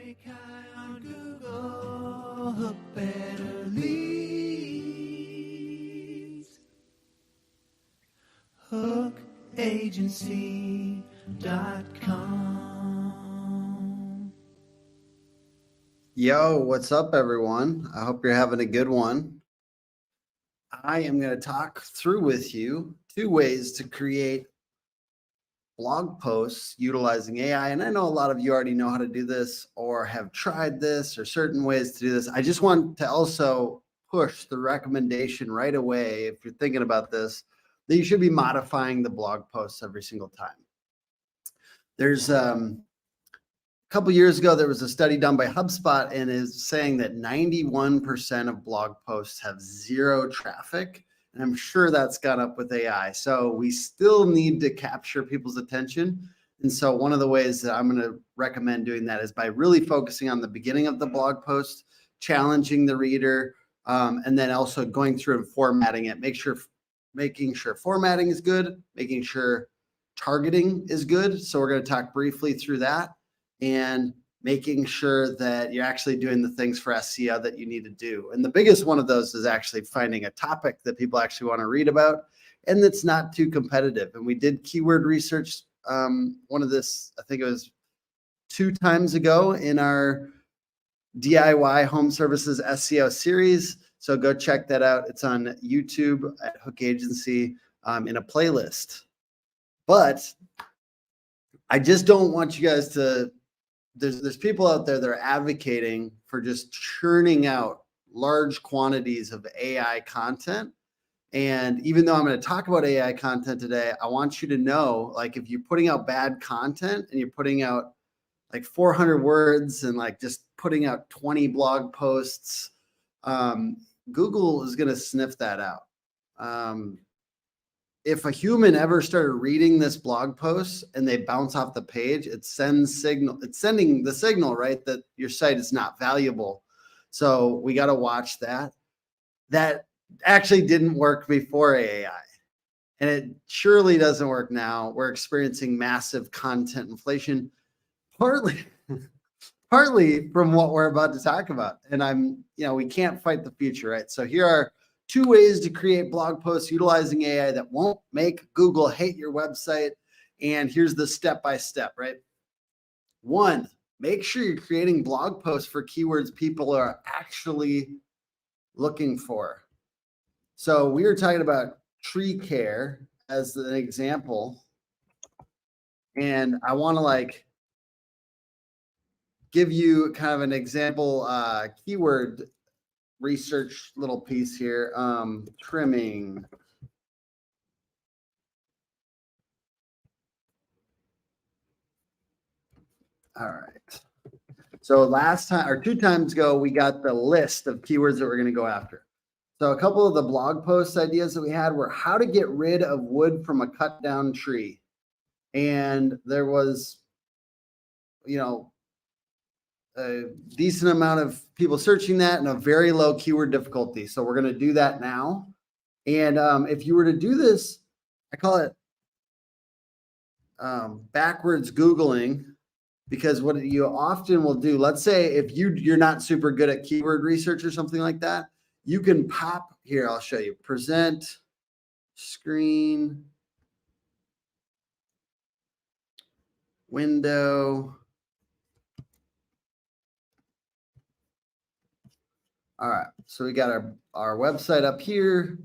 Rank high on Google, hook better leads. Hookagency.com. Yo, what's up, everyone? I hope you're having a good one. I am going to talk through with you 2 ways to create blog posts utilizing AI. And I know a lot of you already know how to do this or have tried this or certain ways to do this. I just want to also push the recommendation right away, if you're thinking about this, that you should be modifying the blog posts every single time. There's a couple years ago, there was a study done by HubSpot and is saying that 91% of blog posts have 0 traffic. And I'm sure that's gone up with AI. So we still need to capture people's attention. And so one of the ways that I'm going to recommend doing that is by really focusing on the beginning of the blog post, challenging the reader, and then also going through and formatting it. Making sure formatting is good, making sure targeting is good. So we're going to talk briefly through that, and making sure that you're actually doing the things for SEO that you need to do. And the biggest one of those is actually finding a topic that people actually want to read about and that's not too competitive. And we did keyword research, one of this, I think it was 2 times ago in our DIY Home Services SEO series. So go check that out. It's on YouTube at Hook Agency in a playlist. But I just don't want you guys to, there's people out there that are advocating for just churning out large quantities of AI content. And even though I'm going to talk about AI content today, I want you to know, like, if you're putting out bad content and you're putting out like 400 words and like just putting out 20 blog posts, Google is going to sniff that out. If a human ever started reading this blog post and they bounce off the page, it's sending the signal, right, that your site is not valuable. So we got to watch that. That actually didn't work before AI, and it surely doesn't work now. We're experiencing massive content inflation, partly from what we're about to talk about. And we can't fight the future, right? So here are 2 ways to create blog posts utilizing AI that won't make Google hate your website. And here's the step-by-step, right? 1, make sure you're creating blog posts for keywords people are actually looking for. So we were talking about tree care as an example. And I want to give you kind of an example keyword research little piece here. Trimming. All right. So last time, or 2 times ago, we got the list of keywords that we're going to go after. So a couple of the blog post ideas that we had were how to get rid of wood from a cut down tree. And there was, a decent amount of people searching that and a very low keyword difficulty. So we're going to do that now. And if you were to do this, I call it backwards Googling, because what you often will do, let's say if you're not super good at keyword research or something like that, you can pop here. I'll show you. Present screen window. All right, so we got our website up here.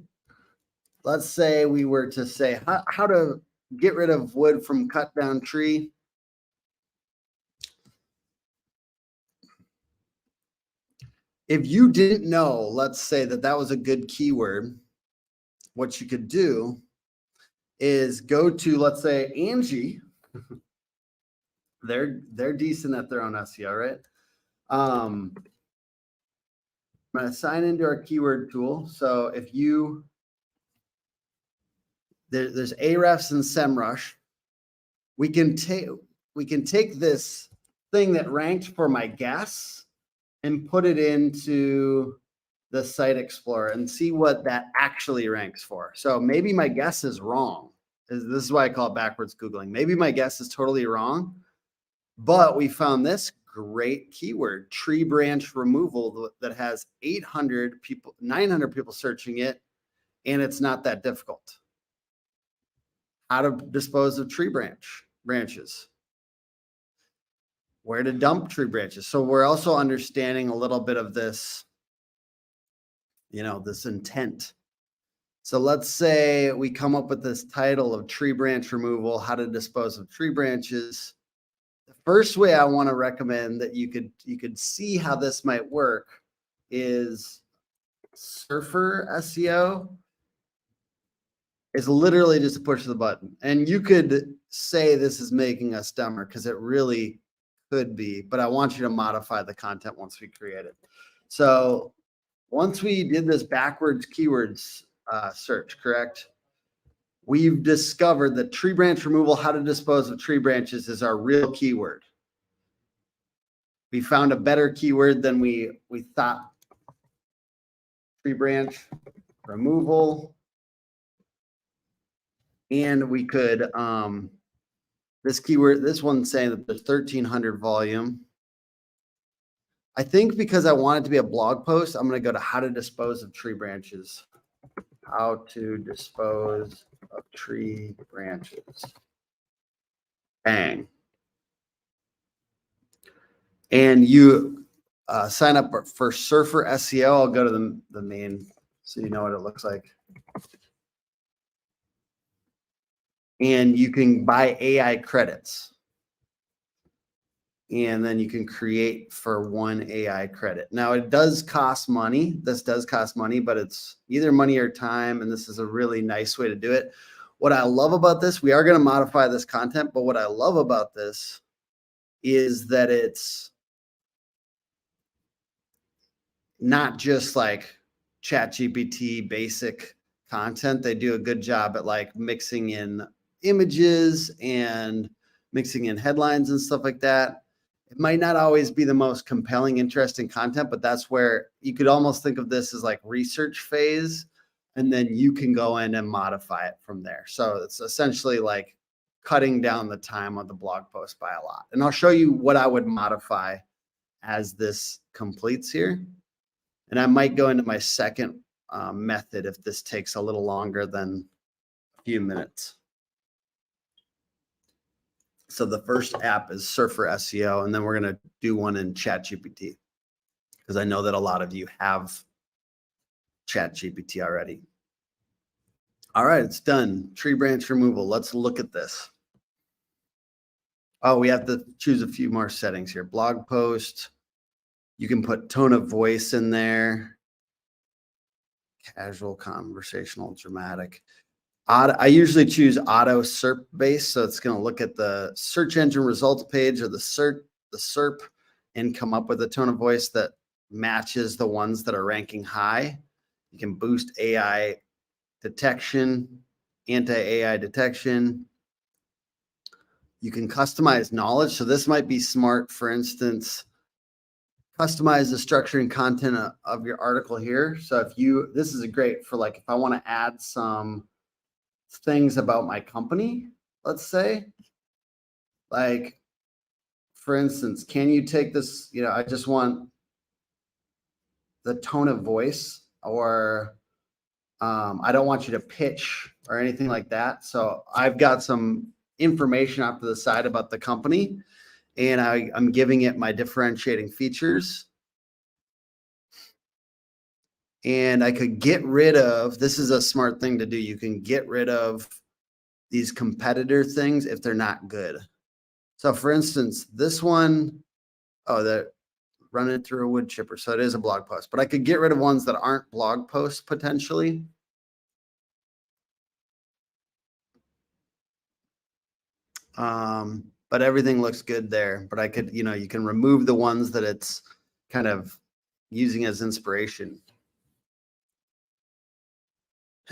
Let's say we were to say how to get rid of wood from cut down tree. If you didn't know, let's say that was a good keyword, what you could do is go to, let's say, Angie. They're decent at their own SEO, right? I'm going to sign into our keyword tool. So if there's Ahrefs and SEMrush, we can take this thing that ranked for my guess and put it into the Site Explorer and see what that actually ranks for. So maybe my guess is wrong. This is why I call it backwards Googling. Maybe my guess is totally wrong, but we found this great keyword, tree branch removal, that has 800 people, 900 people searching it, and it's not that difficult. How to dispose of tree branches, where to dump tree branches. So we're also understanding a little bit of this, this intent. So let's say we come up with this title of tree branch removal, how to dispose of tree branches. The first way I want to recommend that you could see how this might work is Surfer SEO. Is literally just a push of the button. And you could say this is making us dumber, because it really could be, but I want you to modify the content once we create it. So once we did this backwards keywords search, correct? We've discovered that tree branch removal, how to dispose of tree branches, is our real keyword. We found a better keyword than we thought. Tree branch removal. And we could, this keyword, this one's saying that there's 1,300 volume. I think because I want it to be a blog post, I'm going to go to how to dispose of tree branches. How to dispose of tree branches. Bang. And you sign up for Surfer SEO. I'll go to the main so you know what it looks like. And you can buy AI credits. And then you can create for 1 AI credit. Now it does cost money. This does cost money, but it's either money or time. And this is a really nice way to do it. What I love about this, we are going to modify this content, but what I love about this is that it's not just like ChatGPT basic content. They do a good job at like mixing in images and mixing in headlines and stuff like that. It might not always be the most compelling, interesting content, but that's where you could almost think of this as like research phase, and then you can go in and modify it from there. So it's essentially like cutting down the time of the blog post by a lot. And I'll show you what I would modify as this completes here. And I might go into my second method if this takes a little longer than a few minutes. So the first app is Surfer SEO, and then we're going to do one in ChatGPT, because I know that a lot of you have ChatGPT already. All right, it's done. Tree branch removal. Let's look at this. Oh, we have to choose a few more settings here. Blog post. You can put tone of voice in there. Casual, conversational, dramatic. I usually choose auto SERP based, so it's going to look at the search engine results page or the SERP and come up with a tone of voice that matches the ones that are ranking high. You can boost AI detection, anti-AI detection. You can customize knowledge. So this might be smart. For instance, customize the structure and content of your article here. So this is great for like if I want to add some things about my company, let's say, like, for instance, can you take this, I just want the tone of voice, or I don't want you to pitch or anything like that. So I've got some information off to the side about the company, and I'm giving it my differentiating features. And I could get rid of, this is a smart thing to do. You can get rid of these competitor things if they're not good. So for instance, this one, they're running through a wood chipper. So it is a blog post, but I could get rid of ones that aren't blog posts potentially. But everything looks good there. But I could, you can remove the ones that it's kind of using as inspiration.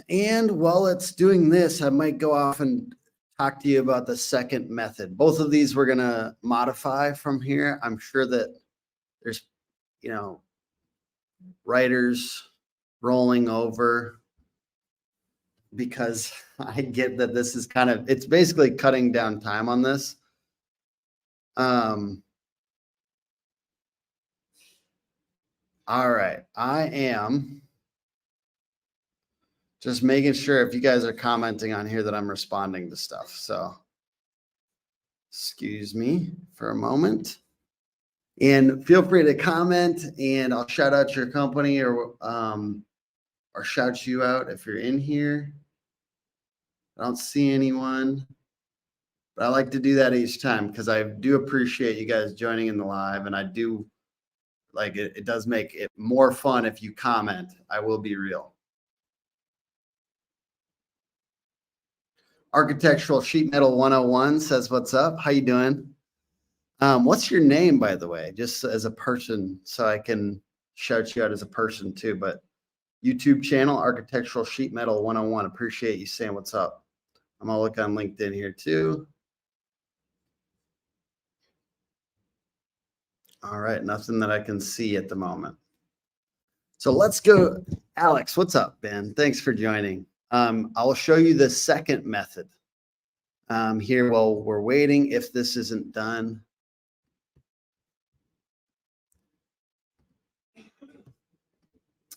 And while it's doing this, I might go off and talk to you about the second method. Both of these we're going to modify from here. I'm sure that there's, writers rolling over, because I get that this is it's basically cutting down time on this. All right. I am just making sure if you guys are commenting on here that I'm responding to stuff. So excuse me for a moment. And feel free to comment and I'll shout out your company or shout you out if you're in here. I don't see anyone, but I like to do that each time because I do appreciate you guys joining in the live, and I do like it. It does make it more fun if you comment. I will be real. Architectural Sheet Metal 101 says, "What's up? How you doing? What's your name, by the way, just as a person, so I can shout you out as a person too. But YouTube channel, Architectural Sheet Metal 101. Appreciate you saying what's up. I'm gonna look on LinkedIn here too. All right, nothing that I can see at the moment. So let's go. Alex, what's up, Ben? Thanks for joining. I'll show you the second method here while we're waiting if this isn't done.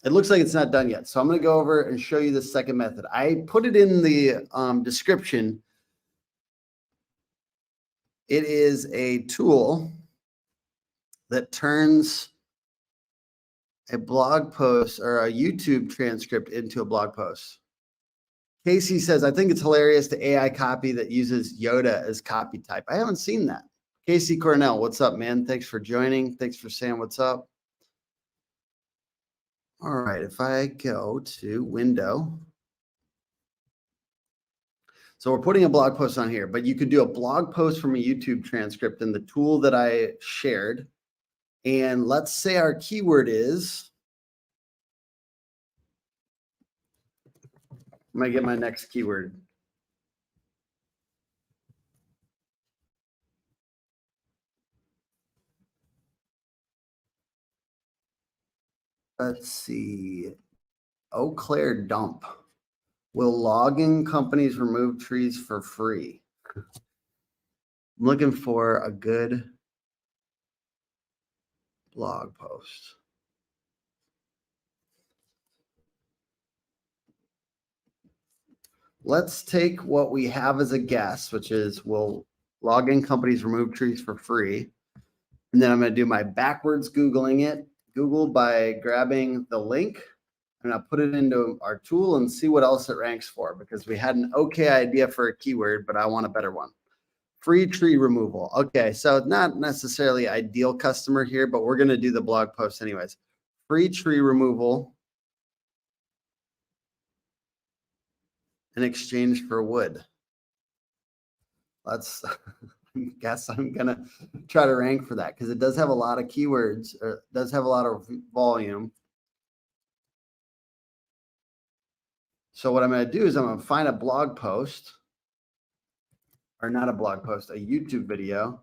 It looks like it's not done yet. So I'm going to go over and show you the second method. I put it in the description. It is a tool that turns a blog post or a YouTube transcript into a blog post. Casey says, I think it's hilarious the AI copy that uses Yoda as copy type. I haven't seen that. Casey Cornell, what's up, man? Thanks for joining. Thanks for saying what's up. All right, if I go to window. So we're putting a blog post on here, but you could do a blog post from a YouTube transcript in the tool that I shared. And let's say our keyword is, I'm going to get my next keyword. Let's see. Eau Claire dump. Will logging companies remove trees for free? I'm looking for a good blog post. Let's take what we have as a guess, which is will logging companies remove trees for free? And then I'm going to do my backwards Googling it. Google by grabbing the link. And I'll put it into our tool and see what else it ranks for, because we had an okay idea for a keyword, but I want a better one. Free tree removal. Okay, so not necessarily ideal customer here, but we're going to do the blog post anyways. Free tree removal in exchange for wood. Let's guess I'm going to try to rank for that because it does have a lot of keywords, or does have a lot of volume. So what I'm going to do is I'm going to find a blog post, or not a blog post, a YouTube video.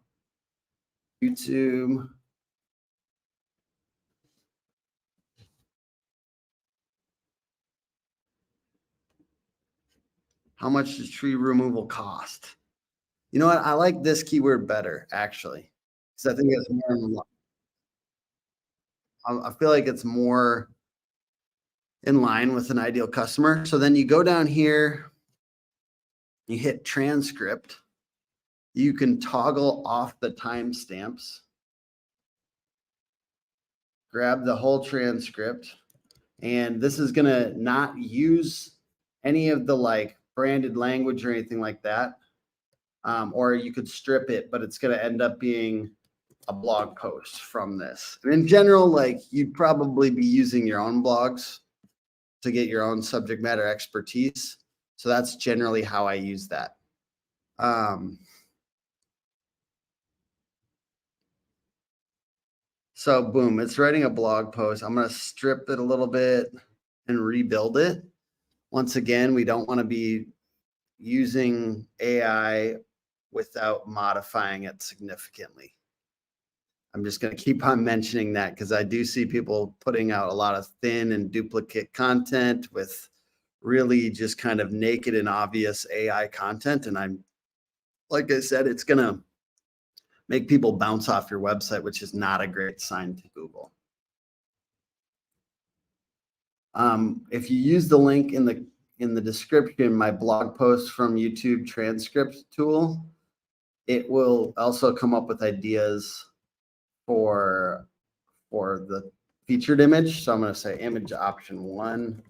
YouTube. How much does tree removal cost? You know what? I like this keyword better, actually, because I think it's more. I feel like it's more in line with an ideal customer. So then you go down here, you hit transcript. You can toggle off the timestamps, grab the whole transcript, and this is going to not use any of the like branded language or anything like that. Or you could strip it, but it's going to end up being a blog post from this. And in general, like you'd probably be using your own blogs to get your own subject matter expertise. So that's generally how I use that. So boom, it's writing a blog post. I'm going to strip it a little bit and rebuild it. Once again, we don't want to be using AI without modifying it significantly. I'm just going to keep on mentioning that because I do see people putting out a lot of thin and duplicate content with really just kind of naked and obvious AI content. And I'm, like I said, it's going to make people bounce off your website, which is not a great sign to Google. If you use the link in the description, my blog post from YouTube transcript tool, it will also come up with ideas for the featured image. So I'm going to say image option 1,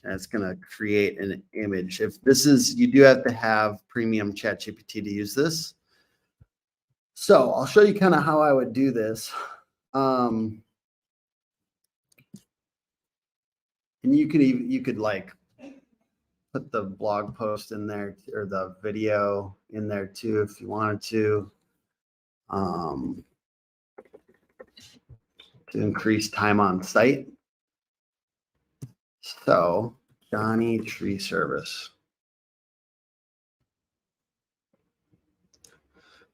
and it's going to create an image. If this is, you do have to have premium ChatGPT to use this. So I'll show you kind of how I would do this. And you could like put the blog post in there or the video in there too if you wanted to increase time on site. So Johnny Tree Service.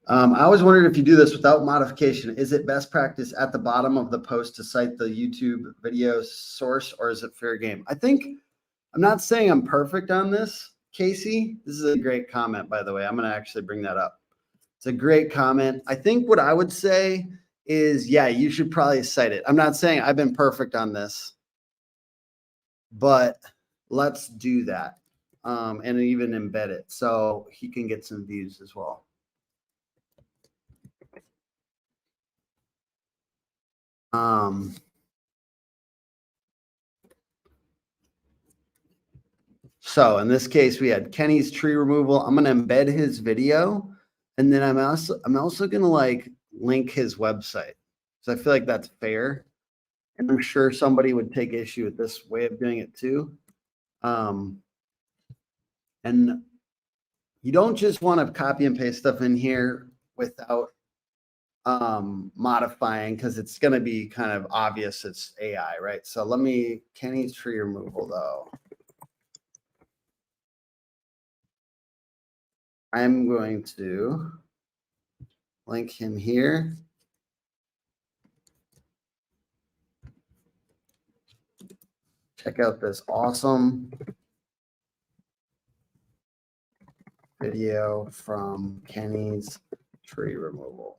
I always wondered if you do this without modification, is it best practice at the bottom of the post to cite the YouTube video source, or is it fair game? I'm not saying I'm perfect on this, Casey. This is a great comment, by the way. I'm going to actually bring that up. It's a great comment. I think what I would say is, yeah, you should probably cite it. I'm not saying I've been perfect on this, but let's do that and even embed it so he can get some views as well. So in this case, we had Kenny's tree removal. I'm going to embed his video, and then I'm also going to like link his website. So I feel like that's fair, and I'm sure somebody would take issue with this way of doing it too. And you don't just want to copy and paste stuff in here without modifying, because it's going to be kind of obvious it's AI, right? So Kenny's tree removal though. I'm going to link him here. Check out this awesome video from Kenny's tree removal.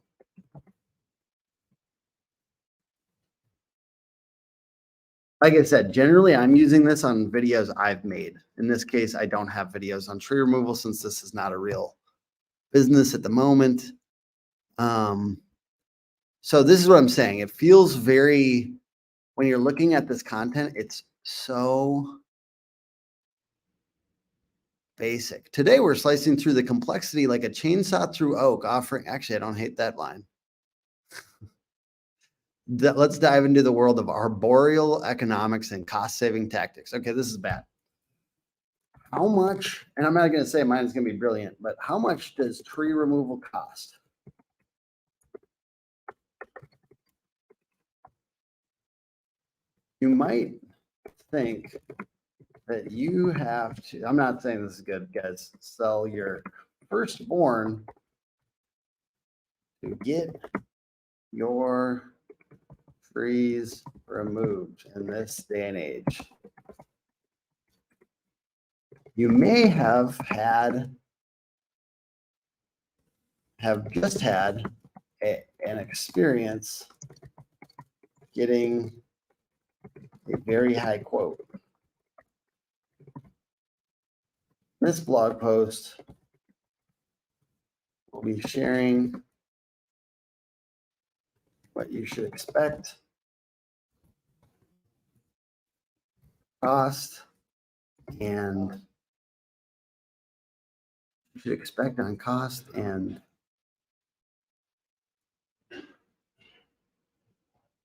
Like I said, generally I'm using this on videos I've made. In this case, I don't have videos on tree removal since this is not a real business at the moment. So this is what I'm saying. It feels very, when you're looking at this content, it's so basic. Today we're slicing through the complexity like a chainsaw through oak, offering, actually, I don't hate that line. Let's dive into the world of arboreal economics and cost-saving tactics. Okay, this is bad. How much, and I'm not going to say mine is going to be brilliant, but how much does tree removal cost? You might think that you have to, I'm not saying this is good, guys, sell your firstborn to get your trees removed in this day and age. You may have just had an experience getting a very high quote. This blog post will be sharing what you should expect, cost, and you should expect on cost and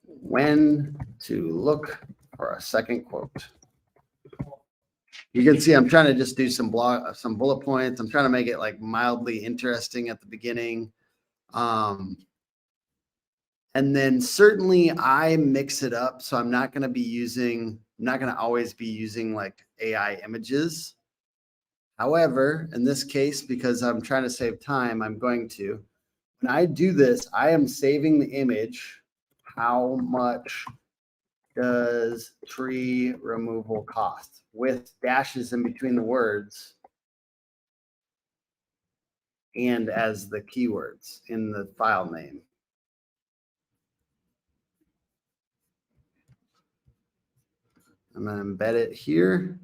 when to look for a second quote. You can see I'm trying to just do some bullet points. I'm trying to make it like mildly interesting at the beginning. And then certainly I mix it up. So I'm not going to always be using like AI images. However, in this case, because I'm trying to save time, when I do this, I am saving the image. How much does tree removal cost? With dashes in between the words and as the keywords in the file name. I'm going to embed it here.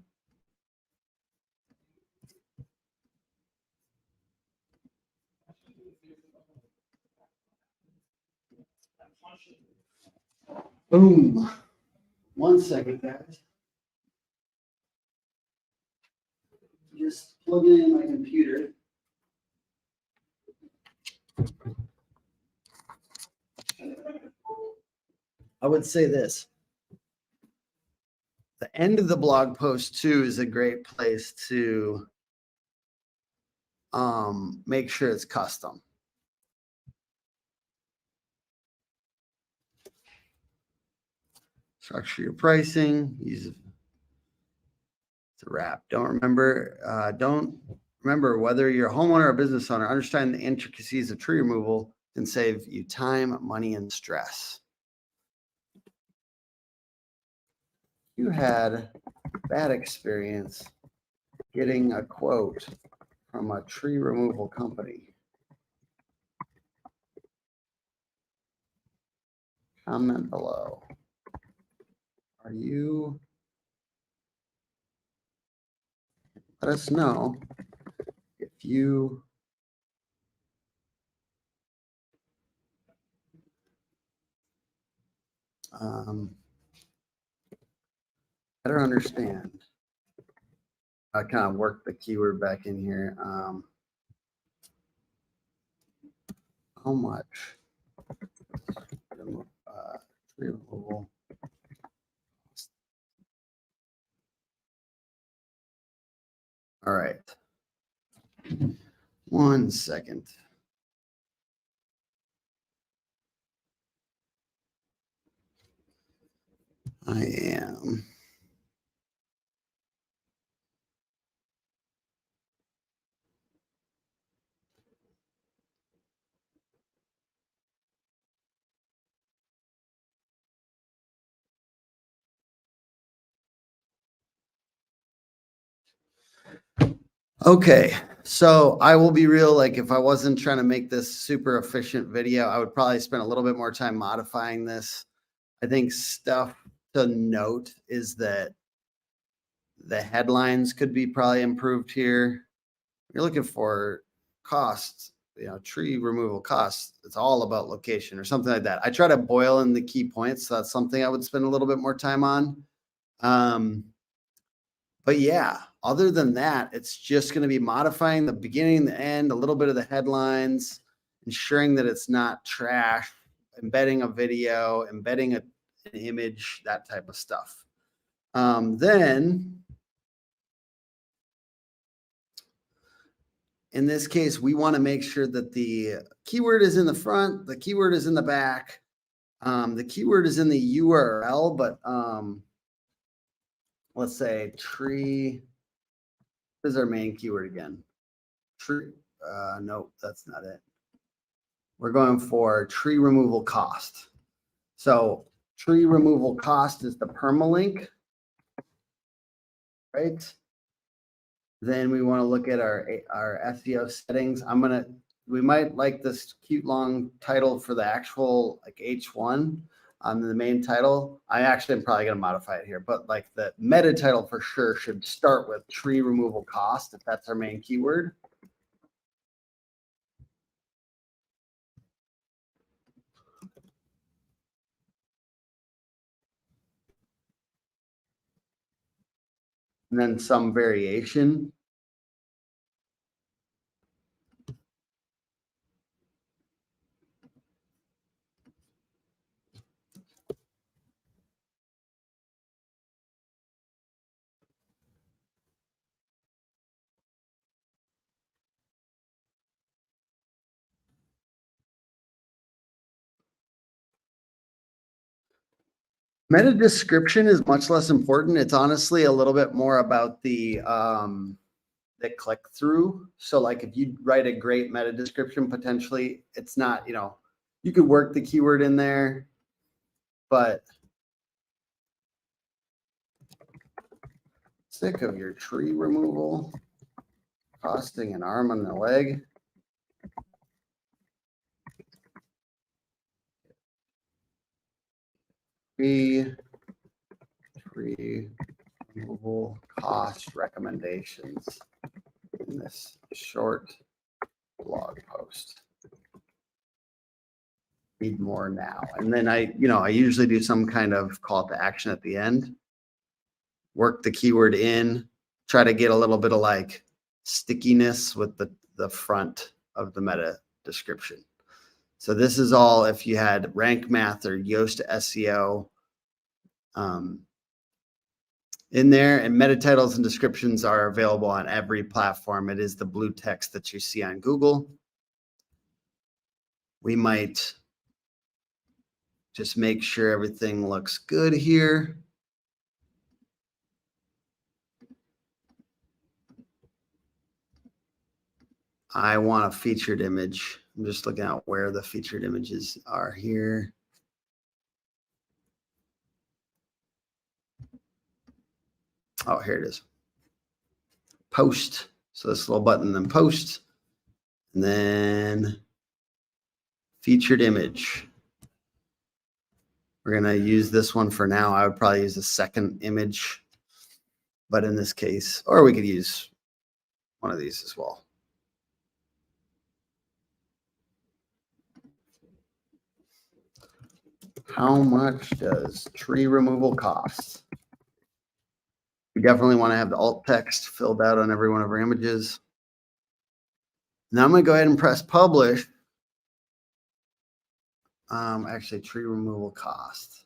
Boom. 1 second, guys. Just plug it in my computer. I would say this. The end of the blog post too is a great place to make sure it's custom. Structure your pricing. Use it's a wrap. Don't remember whether you're a homeowner or a business owner. Understand the intricacies of tree removal can save you time, money, and stress. You had bad experience getting a quote from a tree removal company. Comment below. Let us know if you better understand. I kind of work the keyword back in here. How much tree removal? All right. 1 second. I am. Okay, so I will be real, like if I wasn't trying to make this super efficient video, I would probably spend a little bit more time modifying this. I think stuff to note is that the headlines could be probably improved here. You're looking for costs, tree removal costs. It's all about location or something like that. I try to boil in the key points. So that's something I would spend a little bit more time on. But yeah, other than that, it's just going to be modifying the beginning, the end, a little bit of the headlines, ensuring that it's not trash, embedding a video, embedding an image, that type of stuff. Then in this case, we want to make sure that the keyword is in the front, the keyword is in the back, the keyword is in the URL, but let's say tree. What is our main keyword again? Tree. Nope, that's not it. We're going for tree removal cost. So tree removal cost is the permalink, right? Then we want to look at our SEO settings. We might like this cute long title for the actual like H1 on the main title. I actually am probably going to modify it here, but like the meta title for sure should start with tree removal cost if that's our main keyword. And then some variation. Meta description is much less important. It's honestly a little bit more about the click through. So like if you write a great meta description, potentially it's not, you could work the keyword in there, but sick of your tree removal costing an arm and a leg. Tree Tree removal cost recommendations in this short blog post. Need more now. And then I usually do some kind of call to action at the end. Work the keyword in, try to get a little bit of like stickiness with the front of the meta description. So this is all if you had Rank Math or Yoast SEO in there, and meta titles and descriptions are available on every platform. It is the blue text that you see on Google. We might just make sure everything looks good here. I want a featured image. I'm just looking at where the featured images are here. Oh, here it is. Post. So this little button, then post, and then featured image. We're going to use this one for now. I would probably use a second image, but in this case, or we could use one of these as well. How much does tree removal cost? We definitely want to have the alt text filled out on every one of our images. Now I'm going to go ahead and press publish. Actually, tree removal cost.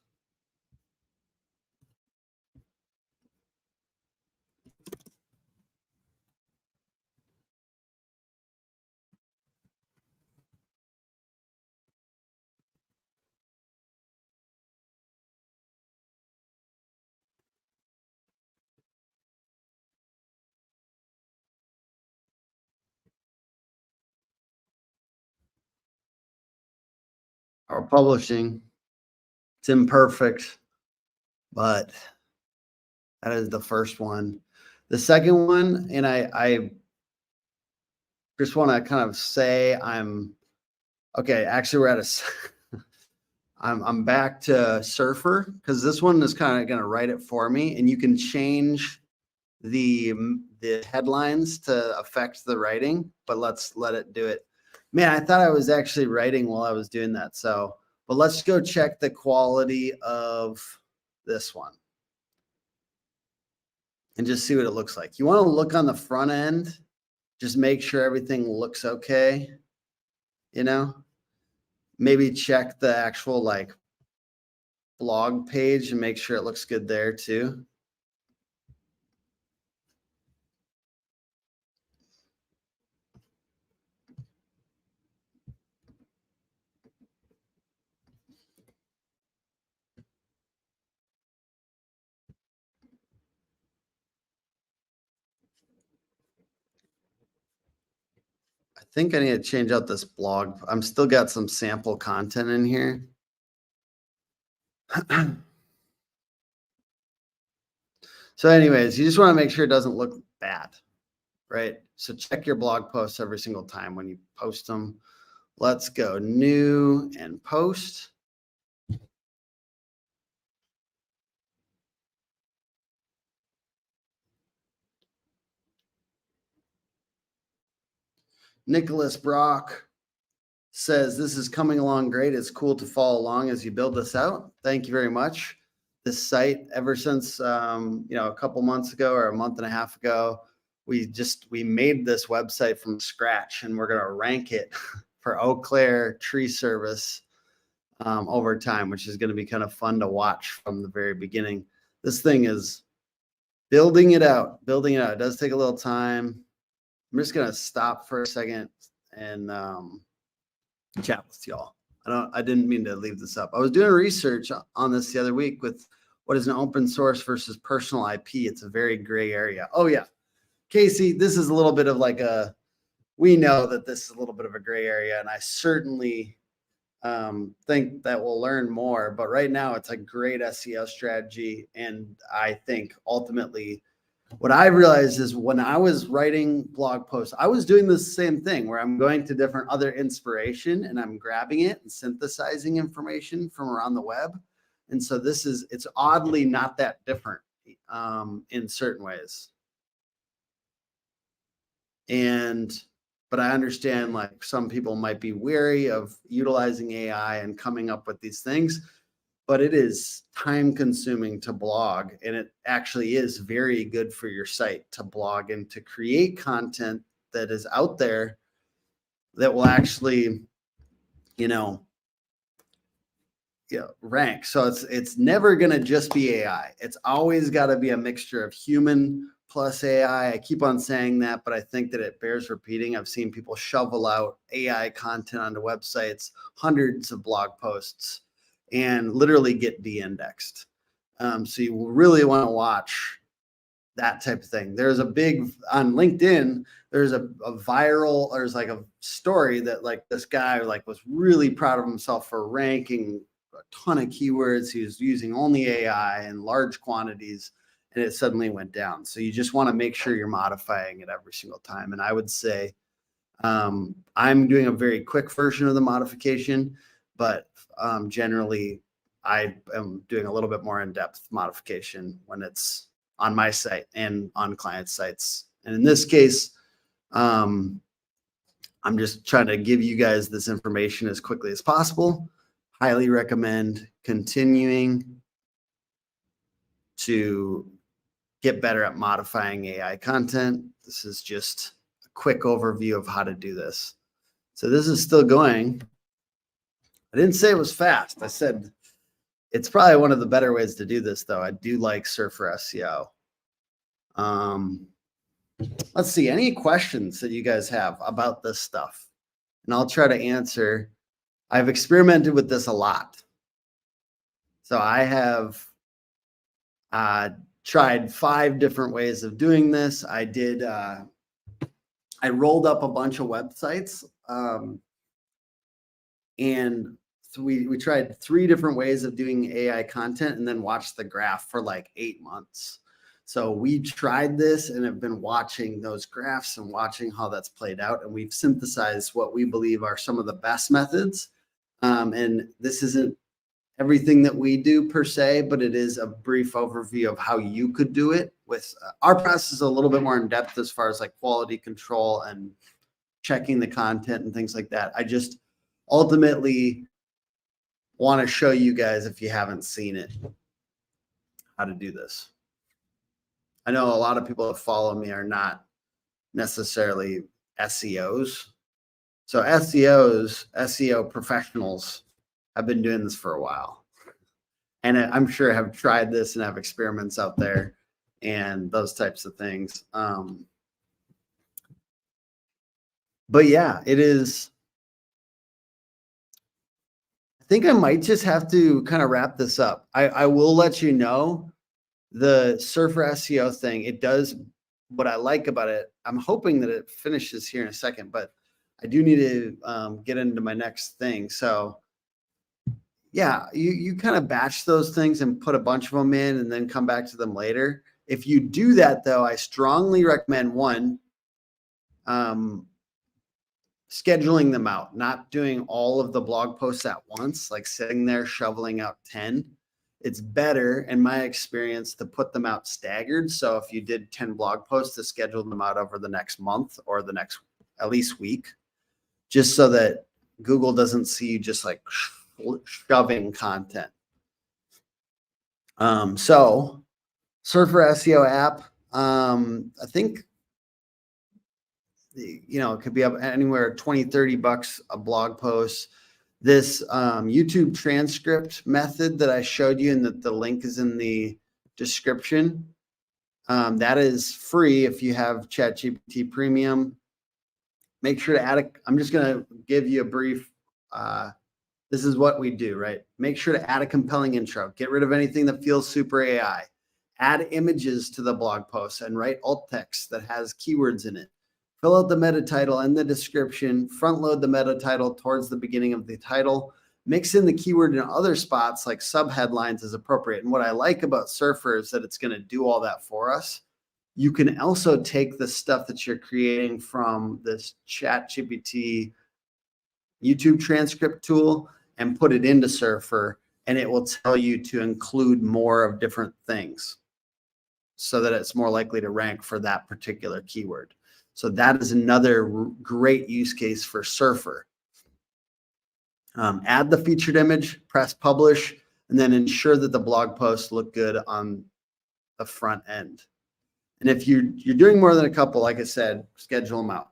Our publishing, it's imperfect, but that is the first one. The second one, and I just want to kind of say okay. Actually, we're at I'm back to Surfer because this one is kind of going to write it for me, and you can change the headlines to affect the writing, but let's let it do it. Man, I thought I was actually writing while I was doing that. So, but let's go check the quality of this one and just see what it looks like. You want to look on the front end, just make sure everything looks okay. Maybe check the actual like blog page and make sure it looks good there too. I think I need to change out this blog. I'm still got some sample content in here. So anyways, you just want to make sure it doesn't look bad, right? So check your blog posts every single time when you post them. Let's go new and post. Nicholas Brock says, this is coming along great. It's cool to follow along as you build this out. Thank you very much. This site, ever since, a couple months ago or a month and a half ago, we made this website from scratch, and we're going to rank it for Eau Claire tree service over time, which is going to be kind of fun to watch from the very beginning. This thing is building it out. It does take a little time. I'm just going to stop for a second and chat with y'all. I didn't mean to leave this up. I was doing research on this the other week with what is an open source versus personal IP. It's a very gray area. Oh yeah. Casey, this is a little bit of like we know that this is a little bit of a gray area, and I certainly think that we'll learn more, but right now it's a great SEO strategy. And I think ultimately what I realized is when I was writing blog posts, I was doing the same thing where I'm going to different other inspiration and I'm grabbing it and synthesizing information from around the web. And so it's oddly not that different in certain ways. But I understand like some people might be wary of utilizing AI and coming up with these things, but it is time consuming to blog. And it actually is very good for your site to blog and to create content that is out there that will actually, rank. So it's never going to just be AI. It's always got to be a mixture of human plus AI. I keep on saying that, but I think that it bears repeating. I've seen people shovel out AI content onto websites, hundreds of blog posts, and literally get de-indexed. So you really want to watch that type of thing. There's a big on LinkedIn. There's a viral. There's like a story that like this guy like was really proud of himself for ranking a ton of keywords. He was using only AI in large quantities, and it suddenly went down. So you just want to make sure you're modifying it every single time. And I would say I'm doing a very quick version of the modification, but generally I am doing a little bit more in-depth modification when it's on my site and on client sites. And in this case, I'm just trying to give you guys this information as quickly as possible. Highly recommend continuing to get better at modifying AI content. This is just a quick overview of how to do this. So this is still going. I didn't say it was fast. I said it's probably one of the better ways to do this, though. I do like Surfer SEO. Let's see, any questions that you guys have about this stuff? And I'll try to answer. I've experimented with this a lot. So I have tried 5 different ways of doing this. I rolled up a bunch of websites, and we tried 3 different ways of doing AI content and then watched the graph for like 8 months. So we tried this and have been watching those graphs and watching how that's played out. And we've synthesized what we believe are some of the best methods. And this isn't everything that we do per se, but it is a brief overview of how you could do it. With our process is a little bit more in depth as far as like quality control and checking the content and things like that. I just ultimately want to show you guys, if you haven't seen it, how to do this. I know a lot of people that follow me are not necessarily SEOs. So SEO professionals have been doing this for a while. And I'm sure have tried this and have experiments out there and those types of things. But yeah, it is. I think I might just have to kind of wrap this up. I will let you know the Surfer SEO thing. It does what I like about it. I'm hoping that it finishes here in a second, but I do need to get into my next thing. So yeah, you kind of batch those things and put a bunch of them in and then come back to them later. If you do that though, I strongly recommend scheduling them out, not doing all of the blog posts at once, like sitting there shoveling out 10. It's better, in my experience, to put them out staggered. So if you did 10 blog posts, to schedule them out over the next month or the next at least week, just so that Google doesn't see you just like shoving content. So Surfer SEO app, I think, it could be up anywhere $20-$30 a blog post. This YouTube transcript method that I showed you and that the link is in the description, that is free if you have ChatGPT Premium. Make sure to add I'm just going to give you a brief, this is what we do, right? Make sure to add a compelling intro. Get rid of anything that feels super AI. Add images to the blog post and write alt text that has keywords in it. Fill out the meta title and the description, front load the meta title towards the beginning of the title, mix in the keyword in other spots like subheadlines as appropriate. And what I like about Surfer is that it's going to do all that for us. You can also take the stuff that you're creating from this ChatGPT YouTube transcript tool and put it into Surfer and it will tell you to include more of different things so that it's more likely to rank for that particular keyword. So that is another great use case for Surfer. Add the featured image, press publish, and then ensure that the blog posts look good on the front end. And if you're doing more than a couple, like I said, schedule them out.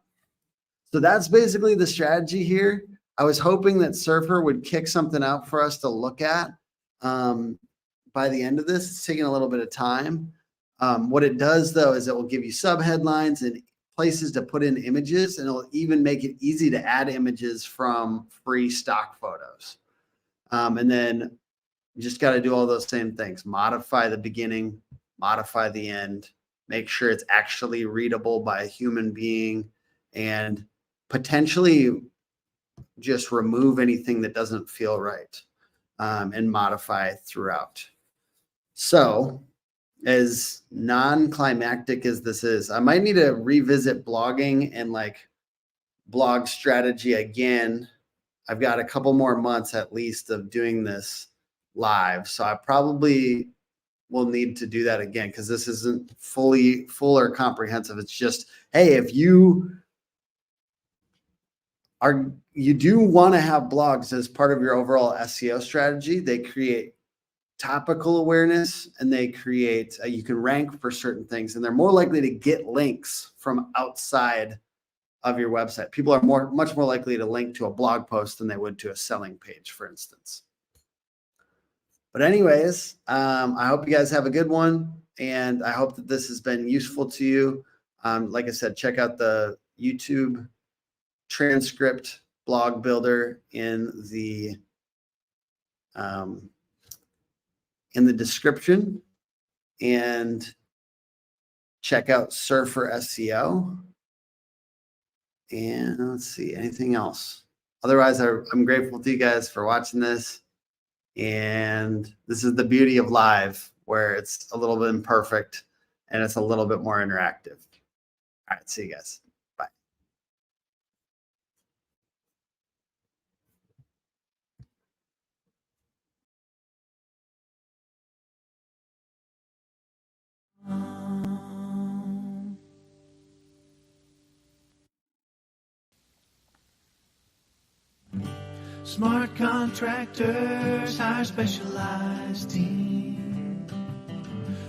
So that's basically the strategy here. I was hoping that Surfer would kick something out for us to look at by the end of this. It's taking a little bit of time. What it does, though, is it will give you subheadlines and places to put in images, and it'll even make it easy to add images from free stock photos. And then you just got to do all those same things. Modify the beginning, modify the end, make sure it's actually readable by a human being, and potentially just remove anything that doesn't feel right, and modify throughout. So as non-climactic as this is, I might need to revisit blogging and like blog strategy again. I've got a couple more months at least of doing this live. So I probably will need to do that again, because this isn't full or comprehensive. It's just, hey, if you do want to have blogs as part of your overall SEO strategy, they create topical awareness, and they create, you can rank for certain things, and they're more likely to get links from outside of your website. People are much more likely to link to a blog post than they would to a selling page, for instance. But anyways, I hope you guys have a good one, and I hope that this has been useful to you. Like I said, check out the YouTube transcript blog builder in the description, and check out Surfer SEO. And let's see, anything else? Otherwise, I'm grateful to you guys for watching this. And this is the beauty of live, where it's a little bit imperfect and it's a little bit more interactive. All right, see you guys. Bye. Smart contractors hire specialized team.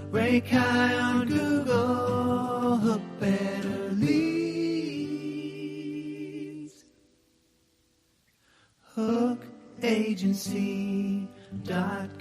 Rank high on Google, hook better leads. Hookagency.com